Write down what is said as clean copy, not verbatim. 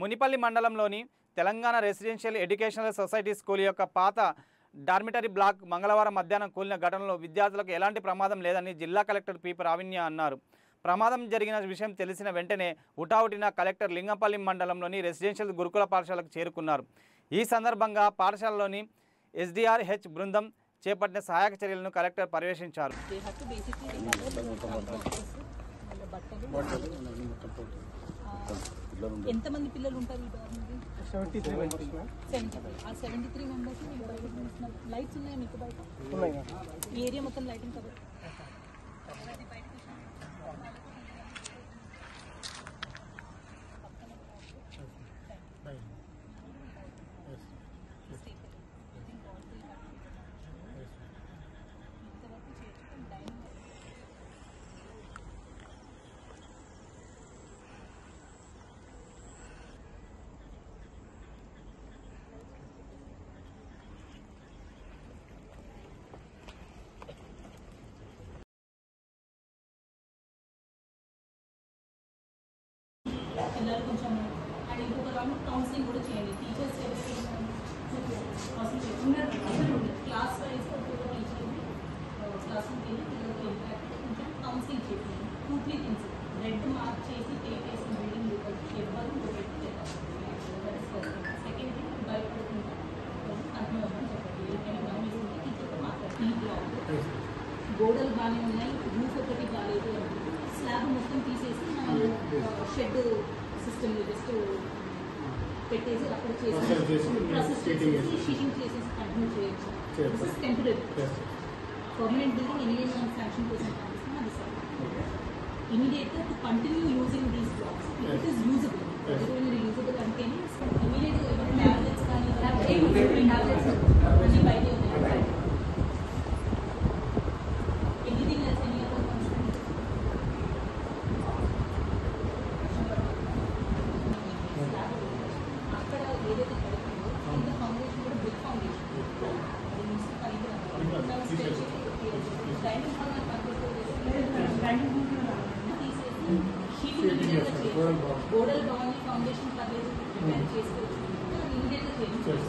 మునిపల్లి మండలంలోని Telangana residential educational society school యొక్క పాత డార్మిటరీ బ్లాక్ మంగళవారం మధ్యాహ్నం కూలిన ఘటనలో విద్యార్థులకు ఎలాంటి ప్రమాదం లేదని జిల్లా కలెక్టర్ పి ప్రావీణ్య అన్నారు. ప్రమాదం జరిగిన విషయం తెలిసిన వెంటనే హుటాహుటిన కలెక్టర్ లింగంపల్లి మండలంలోని రెసిడెన్షియల్ గురుకుల పాఠశాలకు చేరుకున్నారు. ఈ సందర్భంగా పాఠశాలలోని SDRH బృందం చేపట్టిన సహాయక చర్యలను కలెక్టర్ పర్యవేక్షించారు. ఎంతమంది పిల్లలు ఉంటారు ఈ డార్మిటరీ? 73 మెంబర్స్. ఆ 73 మెంబర్స్ మీకు బయట లైట్స్ ఉన్నాయా? మీకు బయట ఈ ఏరియా మొత్తం లైటింగ్ కవర్. పిల్లలు కొంచెం అండ్ ఇంకొక రౌండ్ కౌన్సిలింగ్ కూడా చేయండి. టీచర్స్ క్లాస్ వైజ్ ఒక్కొక్క టీచర్ని క్లాస్ రూమ్కి వెళ్ళి పిల్లలకి ఇంపాక్ట్ కొంచెం కౌన్సిలింగ్ చేయండి. 2-3 థింగ్స్ రెడ్ మార్క్ చేసి టేక్ వేసిన బిల్డింగ్ ఎవరు పెట్టి సెకండ్ థింగ్ భయపడుతుంటే కంటిన్యూ అవ్వమని చెప్పండి. ఏదైనా గమనిస్తుంటే టీచర్తో మాట్లాడండి. ఈ బ్లాక్ గోడలు బాగానే ఉన్నాయి, రూఫ్ ఒకటి బాగాలేదు అనుకుంటే స్లాబ్ మొత్తం తీసేసి మనం షెడ్ సిస్టమ్ జస్ట్ పెట్టేసి అక్కడ చేసి ప్రాసెస్ చేసేసి షీటింగ్ చేసేసి కంటిన్యూ చేయొచ్చు. టెంపరీ పర్మనెంట్ బిల్డింగ్ ఎన్ని మనం శాంక్షన్ కోసం పంపిస్తాం అది సార్. ఇమీడియట్గా to continue using these blocks it is usable. మీరు యూజబుల్ అంటేనే ఇమీడియట్గా ట్యాబ్లెట్స్ కానీ ట్యాబ్లెట్స్ అన్ని బయట ఉన్నాయి. Anything else any other concern అక్కడ ఏదైతే పడుతుందో కింద ఫౌండేషన్ కూడా బ్రిక్ ఫౌండేషన్ అది మిక్స్ పనికి డైనింగ్ హాల్ తీసేసి షీటింగ్ చేయాలి. గోడలు బాగుంది, ఫౌండషన్ పర్లేదు, ప్రిపేర్ చేసుకోవచ్చు. ఇమీడియట్గా చేయాలి.